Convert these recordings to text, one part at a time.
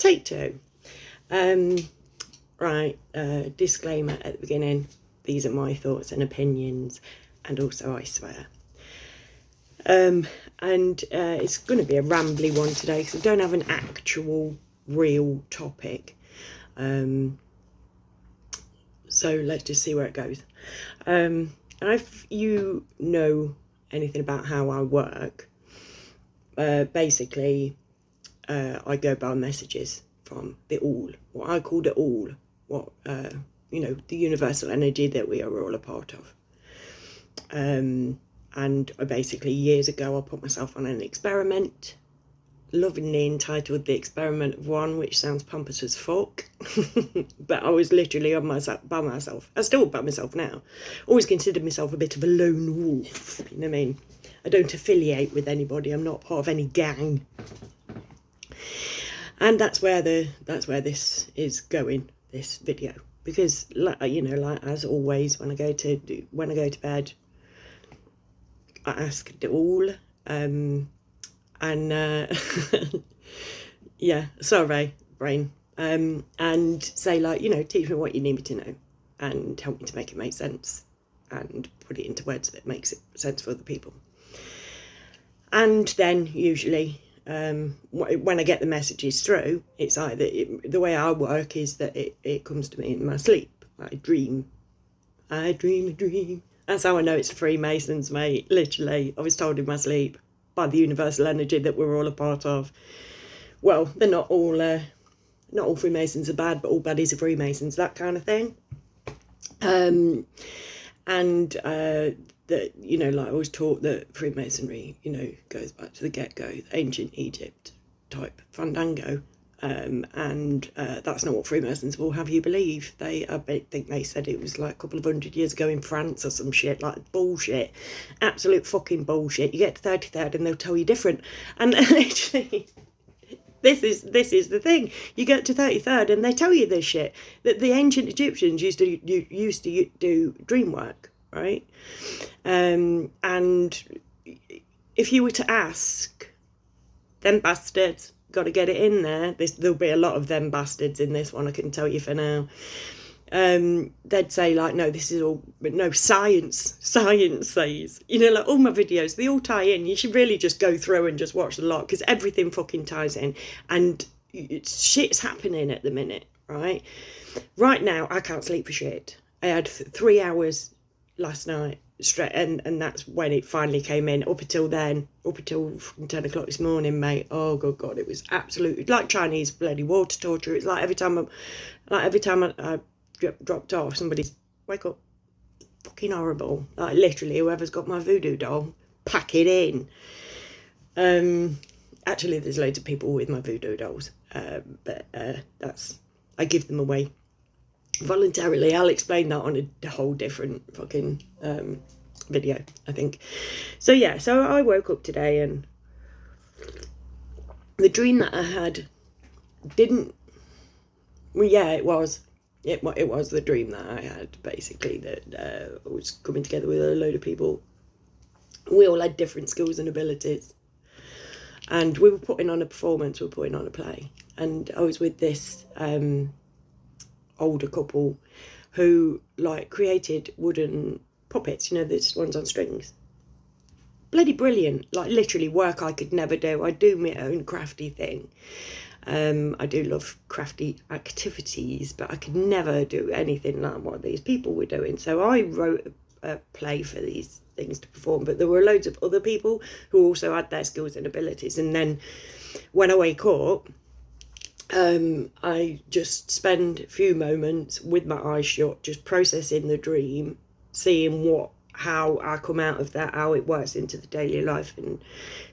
Take two. Right, disclaimer at the beginning. These are my thoughts and opinions, and also I swear. And it's going to be a rambly one today because I don't have an actual real topic. So let's just see where it goes. And if you know anything about how I work, basically I go by messages from the all, what I call the all, what you know, the universal energy that we are all a part of. And I basically, years ago, I put myself on an experiment, lovingly entitled The Experiment of One, which sounds pompous as fuck. But I was literally by myself. I still by myself now. Always considered myself a bit of a lone wolf. You know what I mean? I don't affiliate with anybody. I'm not part of any gang. And that's where this is going, this video, because you know, like as always, when I go to bed, I ask it all, and yeah, sorry, brain, and say, like, you know, teach me what you need me to know, and help me to make it make sense, and put it into words that makes it sense for other people. And then usually, when I get the messages through, it's either the way I work is that it comes to me in my sleep. I dream a dream. That's how I know it's Freemasons, mate. Literally, I was told in my sleep by the universal energy that we're all a part of. Well, they're not all Freemasons are bad, but all baddies are Freemasons, that kind of thing. That, you know, like I was taught that Freemasonry, you know, goes back to the get-go, ancient Egypt type fandango. And that's not what Freemasons will have you believe. I think they said it was like a couple of 100 years ago in France or some shit, like bullshit, absolute fucking bullshit. You get to 33rd and they'll tell you different. And literally, this is the thing. You get to 33rd and they tell you this shit, that the ancient Egyptians used to do dream work, right? And if you were to ask them bastards, got to get it in there, there'll be a lot of them bastards in this one, I can tell you for now. They'd say, like, no, this is all, but no, science says, you know, like all my videos, they all tie in. You should really just go through and just watch a lot, because everything fucking ties in, and shit's happening at the minute, right now. I can't sleep for shit. I had 3 hours last night straight, and that's when it finally came in. Up until 10 o'clock this morning, mate, oh god, it was absolutely like Chinese bloody water torture. It's like every time I dropped off, somebody's wake up, fucking horrible. Like literally, whoever's got my voodoo doll, pack it in. Actually, there's loads of people with my voodoo dolls, but I give them away voluntarily. I'll explain that on a whole different fucking video, I think. So yeah, so I woke up today and the dream that I had it was the dream that I had, basically, that I was coming together with a load of people. We all had different skills and abilities, and we were putting on a performance, we were putting on a play, and I was with this older couple who like created wooden puppets, you know, these ones on strings. Bloody brilliant, like literally work I could never do. I do my own crafty thing. I do love crafty activities, but I could never do anything like what these people were doing. So I wrote a play for these things to perform, but there were loads of other people who also had their skills and abilities. And then when I wake up, I just spend a few moments with my eyes shut, just processing the dream, seeing how I come out of that, how it works into the daily life. And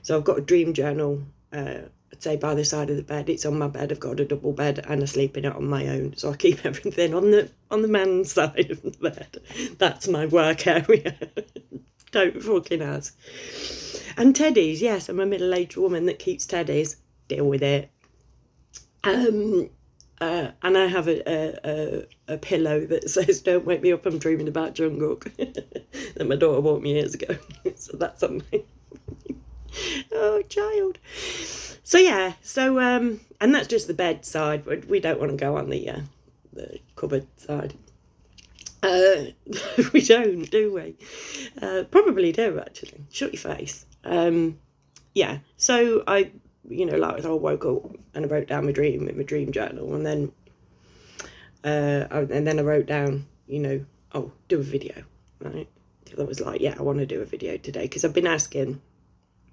so I've got a dream journal, I'd say by the side of the bed. It's on my bed. I've got a double bed and I sleep in it on my own. So I keep everything on the man's side of the bed. That's my work area. Don't fucking ask. And teddies, yes, I'm a middle-aged woman that keeps teddies. Deal with it. And I have a pillow that says, "Don't wake me up, I'm dreaming about Jungkook," that my daughter bought me years ago. So that's on me. Oh, child. So yeah, so and that's just the bed side, but we don't want to go on the cupboard side. We don't, do we? Probably do, actually. Shut your face. Yeah, so I, like I woke up and I wrote down my dream in my dream journal, and then I wrote down, do a video, right? Because I was like, yeah, I want to do a video today, because I've been asking,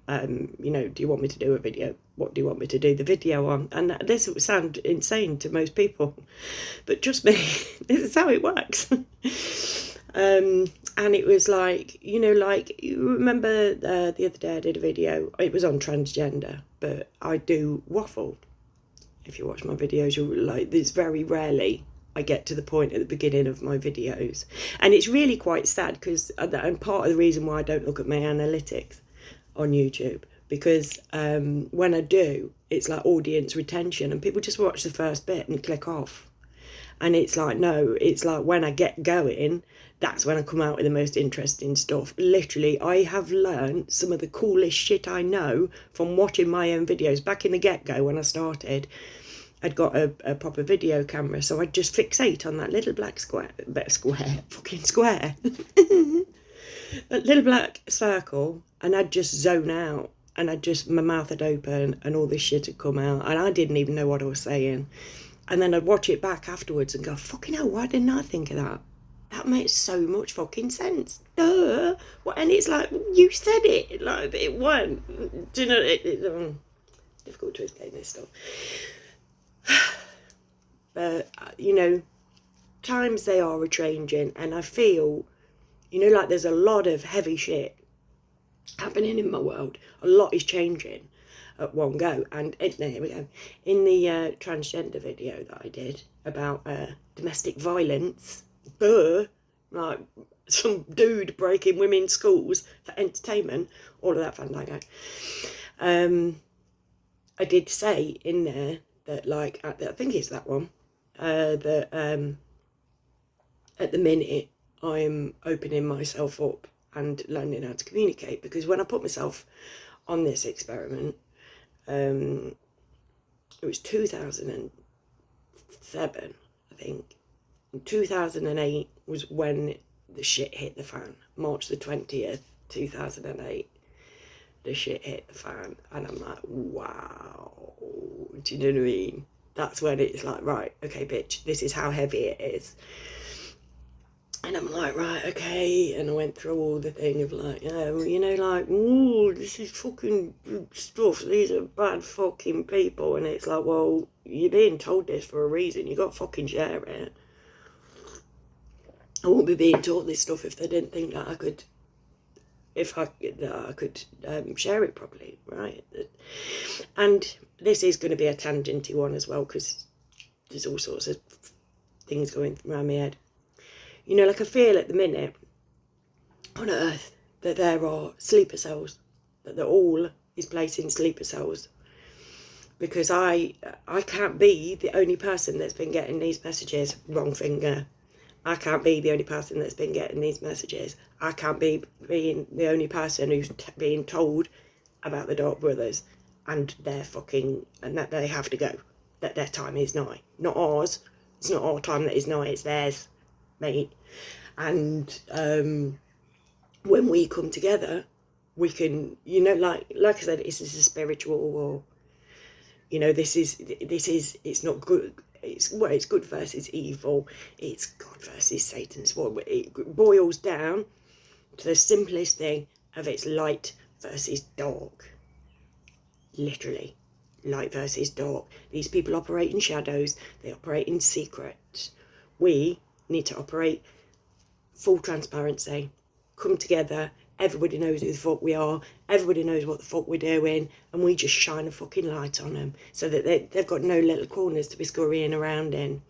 do you want me to do a video? What do you want me to do the video on? And this would sound insane to most people, but trust me, this is how it works. And it was like, you remember the other day I did a video, it was on transgender, but I do waffle. If you watch my videos, you'll this very rarely I get to the point at the beginning of my videos. And it's really quite sad, because, and part of the reason why I don't look at my analytics on YouTube, because when I do, it's like audience retention, and people just watch the first bit and click off. And it's like, no, it's like when I get going, that's when I come out with the most interesting stuff. Literally, I have learned some of the coolest shit I know from watching my own videos. Back in the get-go when I started, I'd got a proper video camera, so I'd just fixate on that little black square, a little black circle, and I'd just zone out, and my mouth would open, and all this shit had come out, and I didn't even know what I was saying. And then I'd watch it back afterwards and go, fucking hell, why didn't I think of that? That makes so much fucking sense. Duh. And it's like, you said it. Like, it won't. Do you know, it's difficult to explain this stuff. But, times they are a-changing, and I feel, like there's a lot of heavy shit happening in my world. A lot is changing at one go. And here we go. In the transgender video that I did about domestic violence, like some dude breaking women's schools for entertainment, all of that fandango. I did say in there that, like, I think it's that one, that at the minute I'm opening myself up and learning how to communicate, because when I put myself on this experiment, it was 2007, I think. In 2008 was when the shit hit the fan. March the 20th, 2008, the shit hit the fan, and I'm like, wow, do you know what I mean? That's when it's like, right, okay, bitch, this is how heavy it is. And I'm like, right, okay. And I went through all the thing of like, ooh, this is fucking stuff. These are bad fucking people. And it's like, well, you're being told this for a reason. You got to fucking share it. I wouldn't be being taught this stuff if they didn't think that I could, share it properly, right? And this is going to be a tangenty one as well, because there's all sorts of things going around my head. Like I feel at the minute on Earth that there are sleeper cells, that the all is placing sleeper cells, because I can't be the only person that's been getting these messages. Wrong finger. I can't be the only person that's been getting these messages. I can't be being the only person who's being told about the Dark Brothers and and that they have to go, that their time is nigh. Not ours. It's not our time that is nigh, it's theirs, mate. And when we come together, we can, like I said, this is a spiritual war. This is it's not good. It's good versus evil. It's God versus Satan. It's what it boils down to, the simplest thing of it's light versus dark. Literally, light versus dark. These people operate in shadows. They operate in secret. We need to operate full transparency. Come together. Everybody knows who the fuck we are. Everybody knows what the fuck we're doing. And we just shine a fucking light on them so that they've got no little corners to be scurrying around in.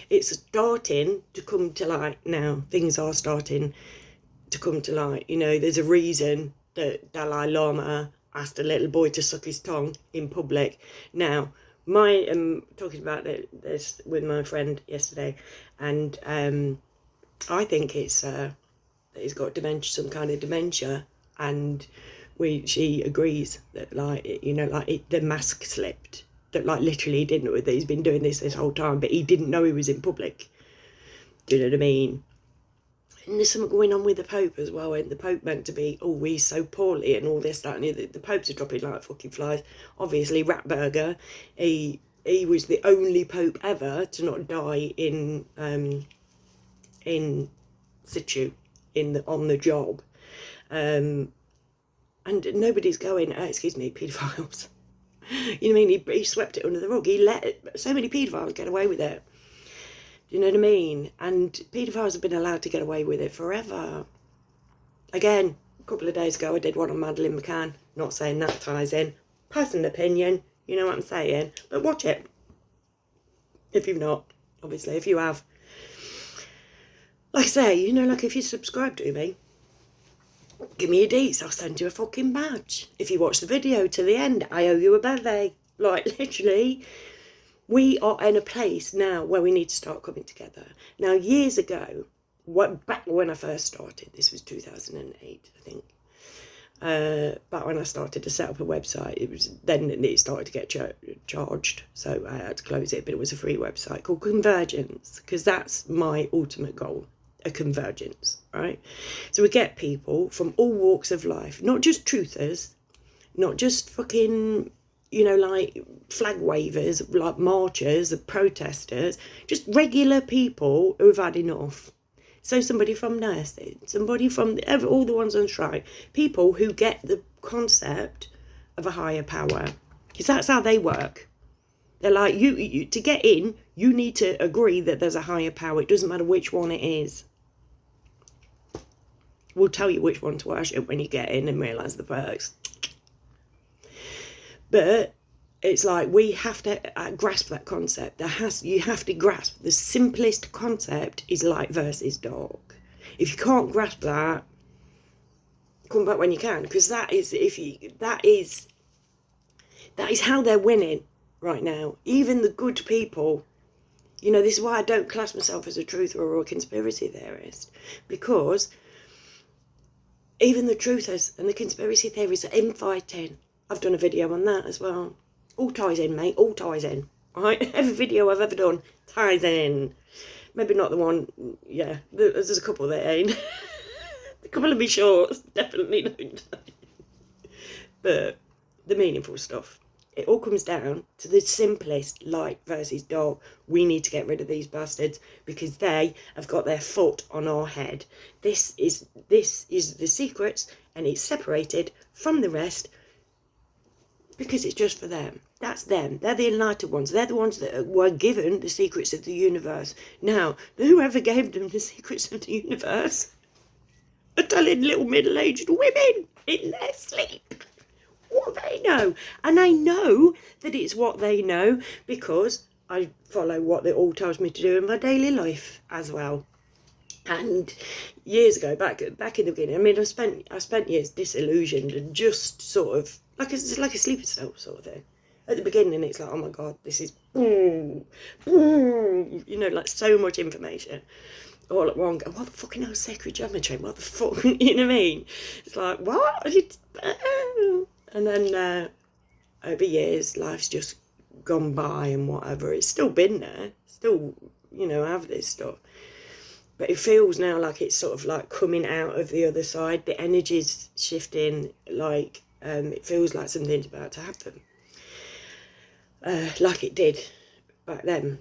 It's starting to come to light now. Things are starting to come to light. There's a reason that Dalai Lama asked a little boy to suck his tongue in public. Now, talking about this with my friend yesterday, and I think it's... he's got dementia, some kind of dementia, and she agrees that, like, you know, like the mask slipped. That, like, literally he didn't know that he's been doing this whole time, but he didn't know he was in public. Do you know what I mean? And there's something going on with the Pope as well, and the Pope meant to be, oh, he's so poorly and all this, that, and the Popes are dropping like fucking flies. Obviously, Ratburger, he was the only Pope ever to not die in situ, on the job. And nobody's going, excuse me, paedophiles. You know what I mean? He swept it under the rug. He let so many paedophiles get away with it. Do you know what I mean? And paedophiles have been allowed to get away with it forever. Again, a couple of days ago, I did one on Madeleine McCann. Not saying that ties in. Personal opinion, you know what I'm saying. But watch it. If you've not, obviously. If you have. Like I say, you know, like if you subscribe to me, give me your deets, I'll send you a fucking badge. If you watch the video to the end, I owe you a bevy. Like, literally, we are in a place now where we need to start coming together. Now, years ago, back when I first started, this was 2008, I think. Back when I started to set up a website, it started to get charged, so I had to close it, but it was a free website called Convergence, because that's my ultimate goal, a convergence, right? So we get people from all walks of life, not just truthers, not just fucking, you know, like flag wavers, like marchers, protesters, just regular people who've had enough. So somebody from nursing, somebody from all the ones on strike, people who get the concept of a higher power, because that's how they work. They're like, you to get in, you need to agree that there's a higher power. It doesn't matter which one it is. We'll tell you which one to worship when you get in and realise the perks. But it's like we have to grasp that concept. You have to grasp the simplest concept is light versus dark. If you can't grasp that, come back when you can, because that is how they're winning right now. Even the good people, you know, this is why I don't class myself as a truther or a conspiracy theorist, because even the truthers and the conspiracy theories are infighting. I've done a video on that as well. All ties in, mate. All ties in. Right? Every video I've ever done ties in. Maybe not the one. Yeah, there's a couple that ain't. A couple of me shorts definitely don't. But the meaningful stuff. It all comes down to the simplest light versus dark. We need to get rid of these bastards because they have got their foot on our head. This is the secrets, and it's separated from the rest because it's just for them. That's them. They're the enlightened ones. They're the ones that were given the secrets of the universe. Now, whoever gave them the secrets of the universe are telling little middle-aged women in their sleep what they know. And I know that it's what they know because I follow what it all tells me to do in my daily life as well. And years ago, back in the beginning, I mean, I spent years disillusioned and just sort of like a sleeping cell sort of thing. At the beginning, it's like, oh my God, this is you know, like so much information all at one go. What the fucking hell is sacred geometry? What the fuck? You know what I mean? It's like, what? And then over years, life's just gone by and whatever. It's still been there. Still, you know, have this stuff. But it feels now like it's sort of like coming out of the other side. The energy's shifting, like it feels like something's about to happen. Like it did back then.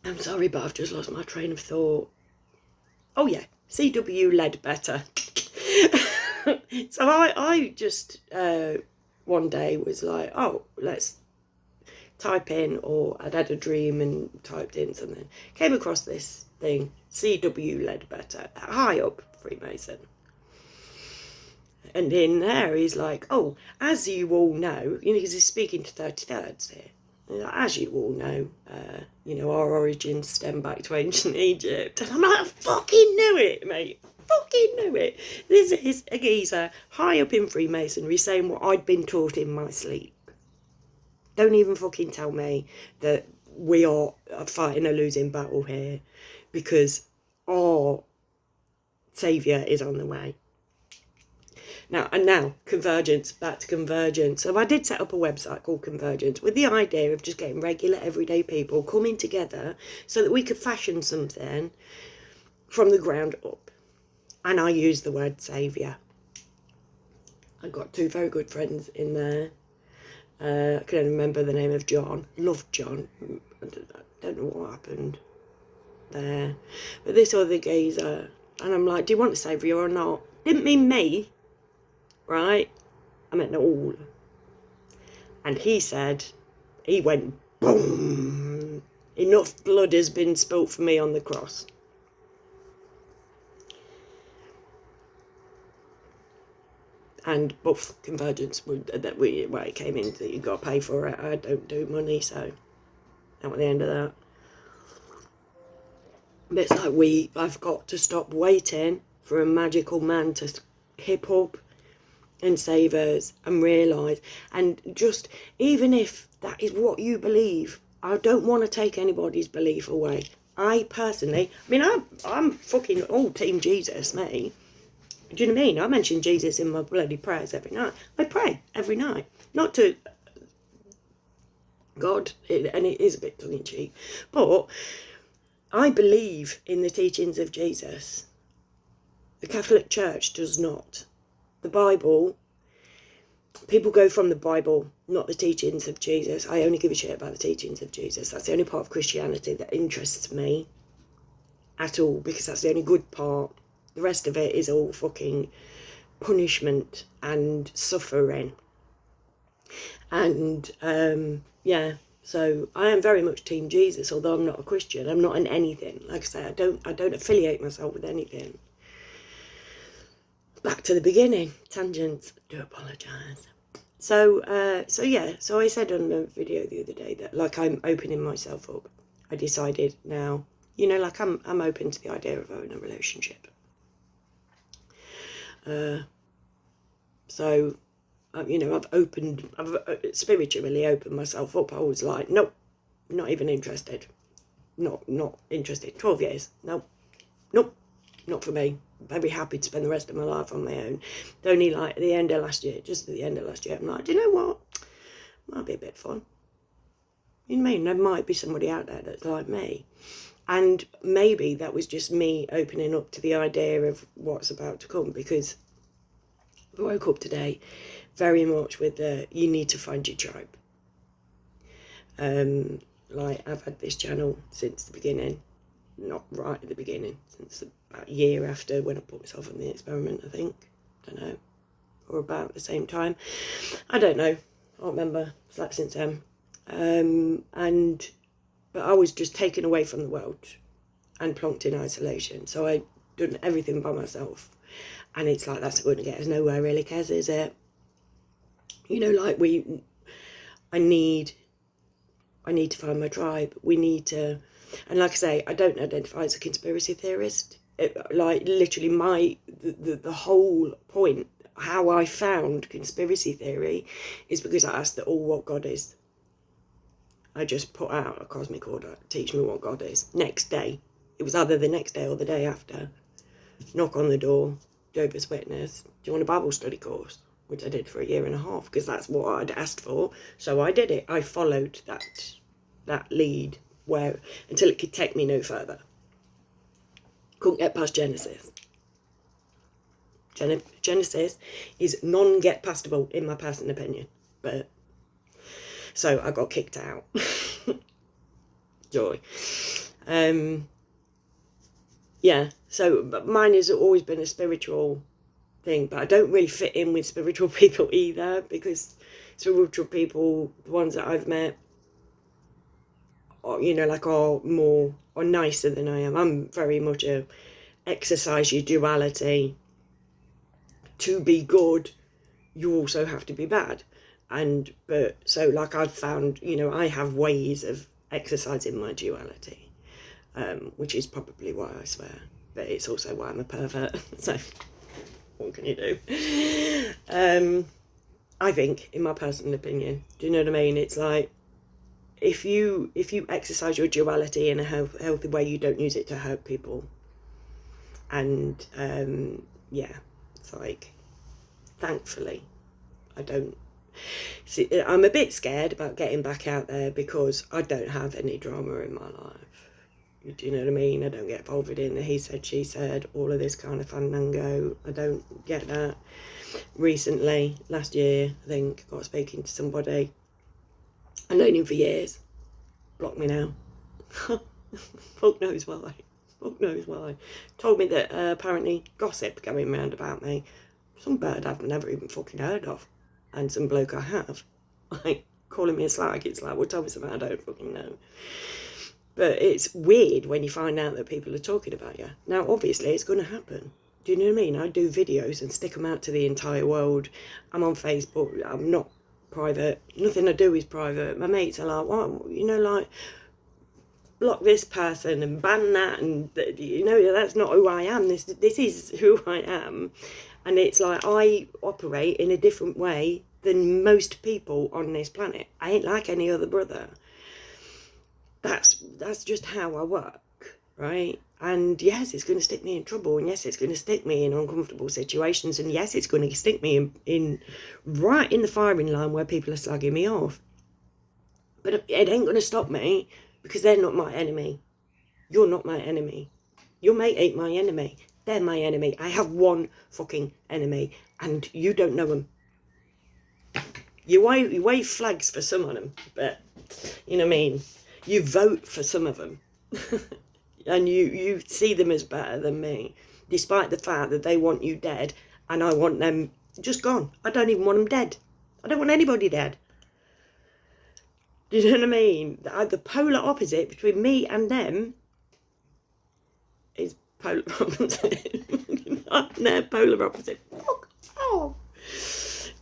I'm sorry, but I've just lost my train of thought. Oh yeah, C.W. Ledbetter. So I just one day was like, oh, let's type in, or I'd had a dream and typed in something. Came across this thing, C.W. Ledbetter, high up Freemason. And in there he's like, oh, as you all know, you know, because he's speaking to 33rds here. Like, as you all know, you know, our origins stem back to ancient Egypt. And I'm like, I fucking knew it, mate. Fucking knew it. This is a geezer high up in Freemasonry saying what I'd been taught in my sleep. Don't even fucking tell me that we are fighting a losing battle here because our saviour is on the way. Now, Convergence, back to Convergence. So I did set up a website called Convergence with the idea of just getting regular, everyday people coming together so that we could fashion something from the ground up. And I used the word saviour. I got 2 very good friends in there. I can only remember the name of John. Loved John. I don't know what happened there. But this other geezer, and I'm like, do you want a saviour or not? Didn't mean me, right? I meant all. And he said, he went, boom. Enough blood has been spilt for me on the cross. And both Convergence, that where it came in, that you got to pay for it. I don't do money, so that was the end of that. But it's like I've got to stop waiting for a magical man to hip up and save us and realise. And just, even if that is what you believe, I don't want to take anybody's belief away. I personally, I'm fucking all Team Jesus, me. Do you know what I mean? I mention Jesus in my bloody prayers every night. I pray every night. Not to God, and it is a bit tongue-in-cheek, but I believe in the teachings of Jesus. The Catholic Church does not. The Bible, people go from the Bible, not the teachings of Jesus. I only give a shit about the teachings of Jesus. That's the only part of Christianity that interests me at all, because that's the only good part. The rest of it is all fucking punishment and suffering. And, yeah, so I am very much Team Jesus, although I'm not a Christian. I'm not in anything. Like I say, I don't affiliate myself with anything. Back to the beginning. Tangents. Do apologise. So I said on the video the other day that, like, I'm opening myself up. I decided now, like, I'm open to the idea of owning a relationship. So, I've spiritually opened myself up. I was like, nope, not even interested. Not interested. 12 years, nope, not for me. Very happy to spend the rest of my life on my own. Only like at the end of last year, I'm like, do you know what? Might be a bit fun. You know what I mean? There might be somebody out there that's like me. And maybe that was just me opening up to the idea of what's about to come, because I woke up today very much with you need to find your tribe. Like, I've had this channel since the beginning, not right at the beginning, since about a year after when I put myself on the experiment, I think. Don't know. Or about the same time. I don't know. I don't remember. It's like since then. But I was just taken away from the world and plonked in isolation. So I done everything by myself. And it's like, that's not going to get us nowhere, really, Kez, is it? Like, I need to find my tribe. We need to, and like I say, I don't identify as a conspiracy theorist. Literally the whole point, how I found conspiracy theory, is because I asked what God is. I just put out a cosmic order, teach me what God is. Next day, it was either the next day or the day after, knock on the door, Jehovah's Witness, do you want a Bible study course? Which I did for 1.5 years, because that's what I'd asked for. So I did it. I followed that lead until it could take me no further. Couldn't get past Genesis. Genesis is non-get-pastable, in my personal opinion. But so I got kicked out. Joy. Yeah, so mine has always been a spiritual thing, but I don't really fit in with spiritual people either, because spiritual people, the ones that I've met, are nicer than I am. I'm very much exercise your duality. To be good, you also have to be bad. So I've found, I have ways of exercising my duality, which is probably why I swear, but it's also why I'm a pervert. So what can you do? I think, in my personal opinion, do you know what I mean? It's like, if you exercise your duality in a healthy way, you don't use it to hurt people. And it's like, Thankfully, I don't. See, I'm a bit scared about getting back out there because I don't have any drama in my life. Do you know what I mean? I don't get involved in the he said, she said, all of this kind of fandango. I don't get that. Recently, last year, I think, got speaking to somebody. I've known him for years. Blocked me now. Fuck knows why. Fuck knows why. Told me that apparently gossip going round about me. Some bird I've never even fucking heard of. And some bloke I have. Like, calling me a slag. It's like, well, tell me something I don't fucking know. But it's weird when you find out that people are talking about you. Now, obviously, it's going to happen. Do you know what I mean? I do videos and stick them out to the entire world. I'm on Facebook. I'm not private. Nothing I do is private. My mates are like, what? You know, like, block this person and ban that. And, you know, that's not who I am. This is who I am. And it's like, I operate in a different way than most people on this planet. I ain't like any other brother. That's just how I work, right? And yes, it's going to stick me in trouble, and yes, it's going to stick me in uncomfortable situations, and yes, it's going to stick me in right in the firing line where people are slagging me off. But it ain't going to stop me, because they're not my enemy. You're not my enemy. Your mate ain't my enemy. They're my enemy. I have one fucking enemy, and you don't know them. You wave flags for some of them, but you know what I mean? You vote for some of them. And you see them as better than me, despite the fact that they want you dead, and I want them just gone. I don't even want them dead. I don't want anybody dead. Do you know what I mean? The polar opposite between me and them is polar opposite. They're polar opposite. Fuck off.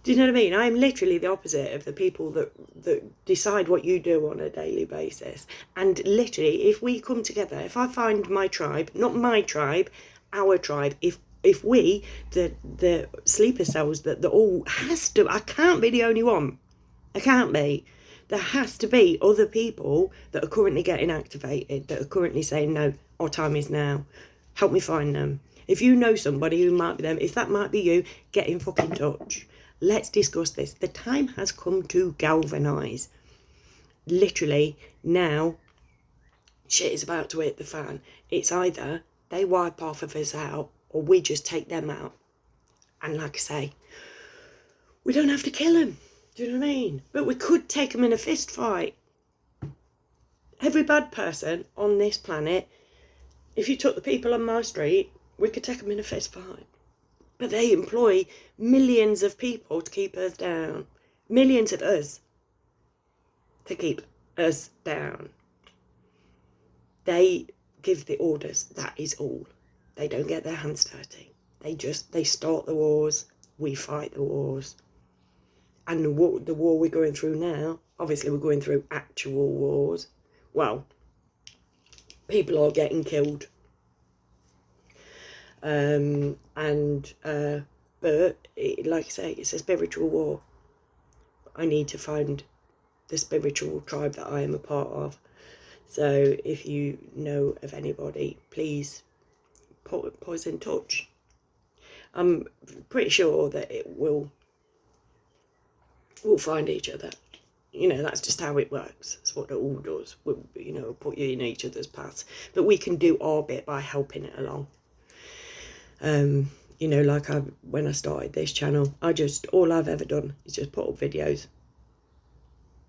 Do you know what I mean? I'm literally the opposite of the people that decide what you do on a daily basis. And literally, if we come together, if I find my tribe, not my tribe, our tribe, if we, the sleeper cells that all has to, I can't be the only one. I can't be. There has to be other people that are currently getting activated, that are currently saying, no, our time is now. Help me find them. If you know somebody who might be them, if that might be you, get in fucking touch. Let's discuss this. The time has come to galvanise. Literally, now, shit is about to hit the fan. It's either they wipe half of us out, or we just take them out. And like I say, we don't have to kill them. Do you know what I mean? But we could take them in a fist fight. Every bad person on this planet, if you took the people on my street, we could take them in a fist fight. But they employ millions of people to keep us down. Millions of us to keep us down. They give the orders, that is all. They don't get their hands dirty. They start the wars, we fight the wars. And the war we're going through now, obviously we're going through actual wars. Well, people are getting killed. But like I say, it's a spiritual war. I need to find the spiritual tribe that I am a part of. So if you know of anybody, please put us in touch. I'm pretty sure that we'll find each other. You know, that's just how it works. That's what it all does. We'll, you know, put you in each other's paths. But we can do our bit by helping it along. You know, like when I started this channel, all I've ever done is just put up videos.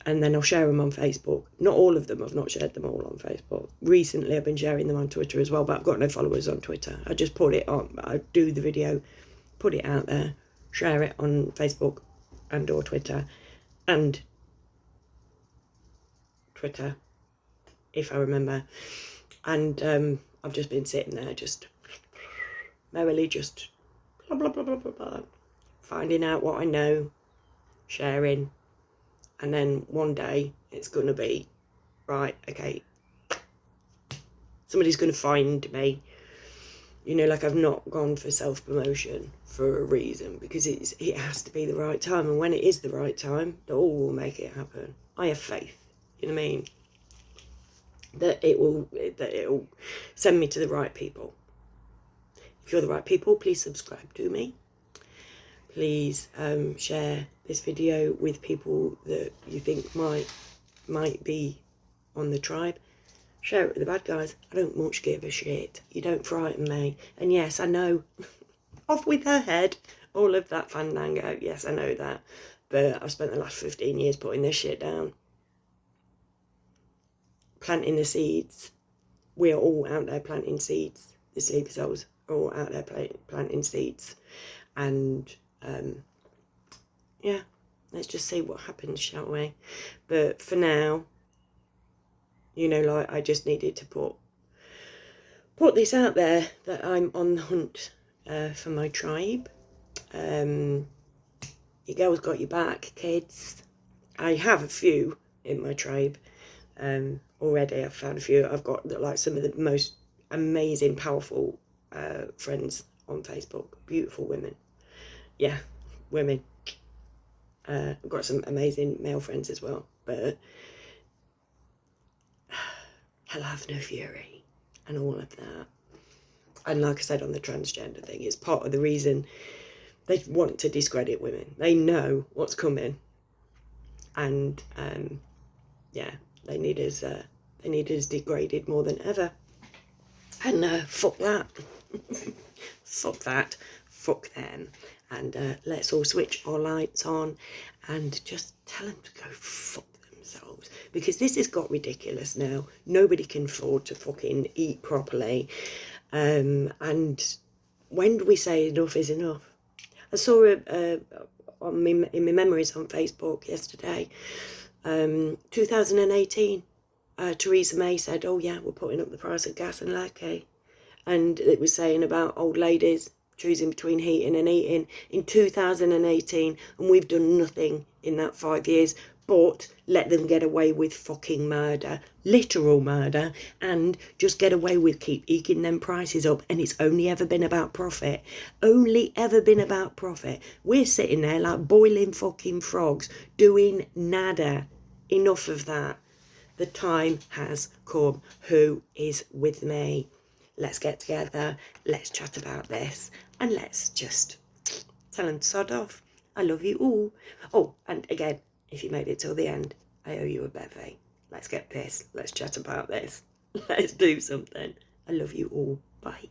And then I'll share them on Facebook. Not all of them, I've not shared them all on Facebook. Recently I've been sharing them on Twitter as well, but I've got no followers on Twitter. I just put it on, I do the video, put it out there, share it on Facebook and or Twitter. And Twitter, if I remember. And I've just been sitting there just merrily just blah, blah, blah, blah, blah, blah, finding out what I know, sharing, and then one day it's going to be, right, okay, somebody's going to find me. You know, like I've not gone for self-promotion for a reason, because it has to be the right time, and when it is the right time, the all will make it happen. I have faith, you know what I mean, that it will send me to the right people. If you're the right people, please subscribe to me. please share this video with people that you think might be on the tribe. Share it with the bad guys. I don't much give a shit. You don't frighten me. And yes, I know, off with her head, all of that fandango. Yes, I know that. But I've spent the last 15 years putting this shit down. Planting the seeds. We're all out there planting seeds. The Sleepy Souls are all out there planting seeds. And, yeah, let's just see what happens, shall we? But for now, you know, like, I just needed to put this out there, that I'm on the hunt for my tribe. Your girl's got your back, kids. I have a few in my tribe already. I've found a few. I've got like some of the most amazing, powerful friends on Facebook. Beautiful women. Yeah, women. I've got some amazing male friends as well. But hell have no fury and all of that. And like I said on the transgender thing, it's part of the reason they want to discredit women. They know what's coming. And yeah, they need us degraded more than ever. And fuck that. Fuck that. Fuck them. And let's all switch our lights on and just tell them to go fuck themselves. Because this has got ridiculous now. Nobody can afford to fucking eat properly. And when do we say enough is enough? I saw in my memories on Facebook yesterday, 2018, Theresa May said, oh yeah, we're putting up the price of gas and latte. And it was saying about old ladies choosing between heating and eating in 2018, and we've done nothing in that 5 years but let them get away with fucking murder, literal murder, and just get away with keep eking them prices up. And it's only ever been about profit. Only ever been about profit. We're sitting there like boiling fucking frogs, doing nada. Enough of that. The time has come. Who is with me? Let's get together. Let's chat about this. And let's just tell them to sod off. I love you all. Oh, and again, if you made it till the end, I owe you a bevy. Let's get pissed. Let's chat about this. Let's do something. I love you all. Bye.